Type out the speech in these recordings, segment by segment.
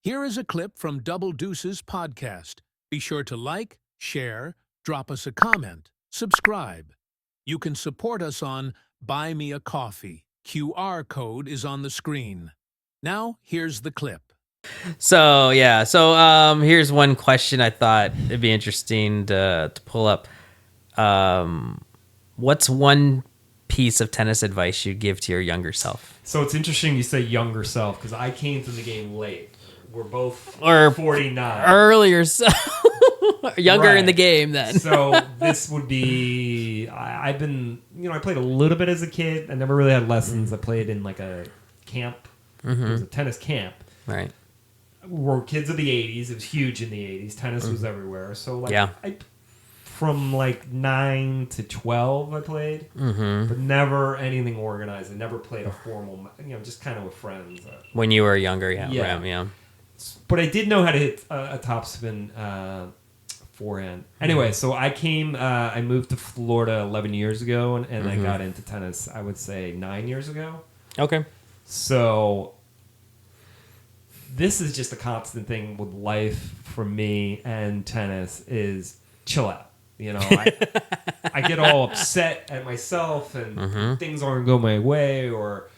Here is a clip from Double Deuces podcast. Be sure to like, share, drop us a comment, subscribe. You can support us on Buy Me a Coffee. QR code is on the screen. Now, here's the clip. So here's one question I thought it'd be interesting to pull up. What's one piece of tennis advice you'd give to your younger self? So it's interesting you say younger self because I came to the game late. We're both 49. Earlier, younger Right. in the game then. So this would be, I've been, I played a little bit as a kid. I never really had lessons. I played in like a camp. It was a tennis camp. Right. We're kids of the 80s. It was huge in the 80s. Tennis was everywhere. So Yeah. From like 9 to 12 I played, but never anything organized. I never played a formal, just kind of with friends. When you were younger, yeah. Yeah. Right, yeah. But I did know how to hit a topspin forehand. Anyway, so I moved to Florida 11 years ago, and I got into tennis, I would say 9 years ago. Okay. So this is just a constant thing with life for me and tennis is chill out. I get all upset at myself and things aren't going my way, or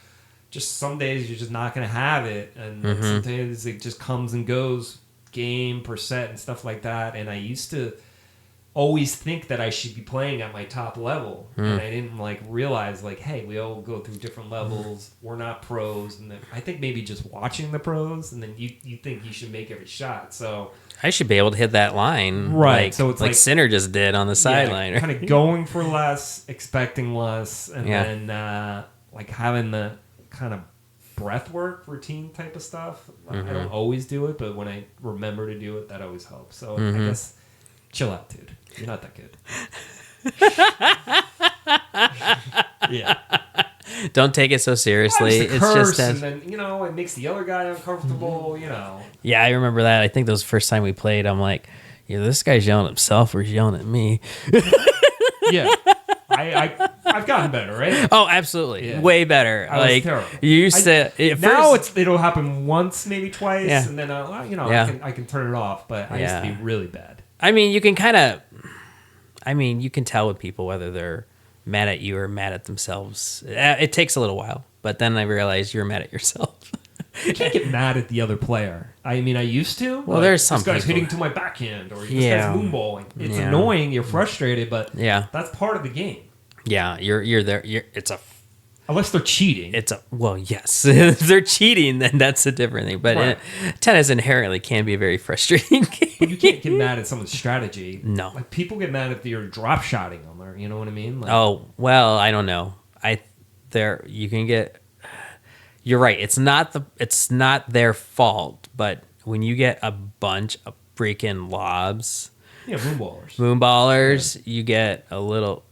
just some days you're just not going to have it. And sometimes it just comes and goes, game per set and stuff like that. And I used to always think that I should be playing at my top level. And I didn't realize hey, we all go through different levels. We're not pros. And then I think maybe just watching the pros, and then you think you should make every shot. So I should be able to hit that line. Right. So it's like Sinner just did on the sideline. Kind of going for less, expecting less, and then having the kind of breath work routine type of stuff. I don't always do it, but when I remember to do it, that always helps. So I guess chill out, dude. You're not that good. Yeah. Don't take it so seriously. It's just and then it makes the other guy uncomfortable. Yeah, I remember that. I think that was the first time we played. I'm like, this guy's yelling at himself or he's yelling at me. Yeah. I've gotten better, right? Oh, absolutely. Yeah. Way better. I was terrible. You used to now it'll happen once, maybe twice, Yeah. and then I can turn it off. But I used to be really bad. I mean, you can tell with people whether they're mad at you or mad at themselves. It takes a little while, but then I realized you're mad at yourself. You can't get mad at the other player. I mean, I used to. Well, there's some this guy's people. hitting to my backhand, or this guy's moonballing. It's annoying. You're frustrated, but that's part of the game. Yeah, you're there. Unless they're cheating. Yes. If they're cheating, then that's a different thing. But tennis inherently can be a very frustrating game. But you can't get mad at someone's strategy. No. People get mad if you're drop shotting them, or you know what I mean? I don't know. You can get. You're right. It's not their fault, but when you get a bunch of freaking lobs, moonballers, you get a little.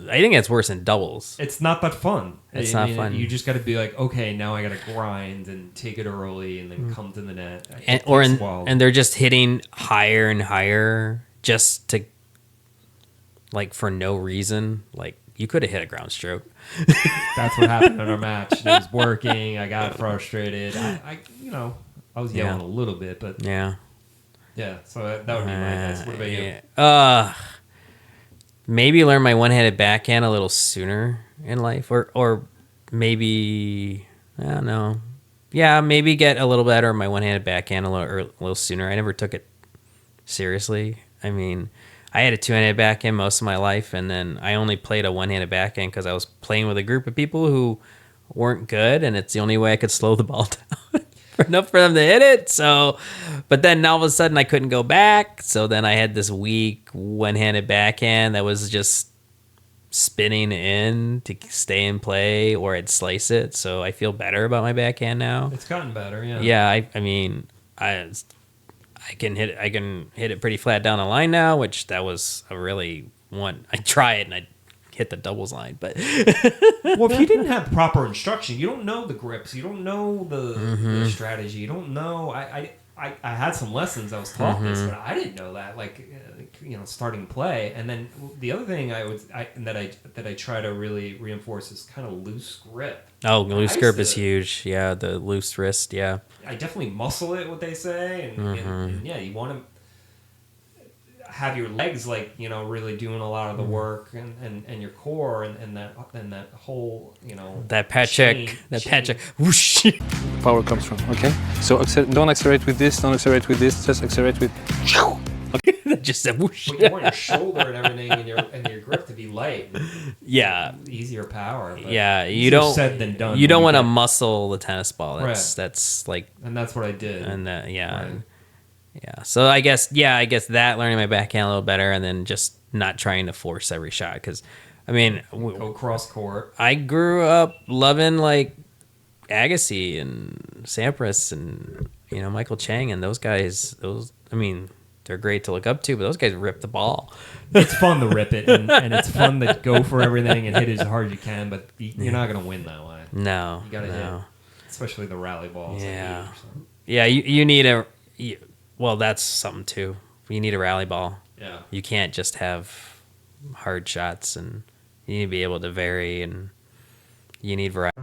I think it's worse than doubles. It's not that fun. It's not fun. You just got to be like, okay, now I got to grind and take it early and then come to the net. And they're just hitting higher and higher just to, for no reason. You could have hit a ground stroke. That's what happened in our match. It was working. I got frustrated. I was yelling a little bit, but yeah. So that would be my advice. What about you? Maybe learn my one-handed backhand a little sooner in life, or maybe I don't know. Yeah, maybe get a little better at my one-handed backhand a little sooner. I never took it seriously. I mean, I had a two-handed backhand most of my life, and then I only played a one-handed backhand because I was playing with a group of people who weren't good, and it's the only way I could slow the ball down. Enough for them to hit it. So, but then all of a sudden I couldn't go back. So then I had this weak one-handed backhand that was just spinning in to stay in play, or I'd slice it. So I feel better about my backhand now. It's gotten better, yeah. Yeah, I mean, I can hit it. I can hit it pretty flat down the line now, which that was a really one. I try it and I hit the doubles line, but well, if you didn't have proper instruction, you don't know the grips, you don't know the strategy, you don't know. I had some lessons. I was taught this, but I didn't know that. starting play. And then the other thing that I try to really reinforce is kind of loose grip. Oh, loose grip is huge. Yeah, the loose wrist. Yeah, I definitely muscle it, what they say, and yeah, you want to have your legs really doing a lot of the work, and your core and that whole that Patrick whoosh. Power comes from. Okay, so don't accelerate with this, don't accelerate with this, just accelerate with. Just a whoosh. But you want your shoulder and everything and your grip to be light. Yeah, easier power. But yeah. You easier don't said than done. You don't want to muscle the tennis ball. That's Right. That's like, and that's what I did. and yeah. Right. Yeah. So I guess that learning my backhand a little better, and then just not trying to force every shot. Because, I mean, Go cross court. I grew up loving like Agassi and Sampras and Michael Chang and those guys. They're great to look up to, but those guys rip the ball. It's fun to rip it, and it's fun to go for everything and hit it as hard as you can. But you're not gonna win that way. No, You gotta hit, especially the rally balls. Yeah. Like 80%. Yeah, you need well, that's something too. You need a rally ball. Yeah. You can't just have hard shots, and you need to be able to vary, and you need variety.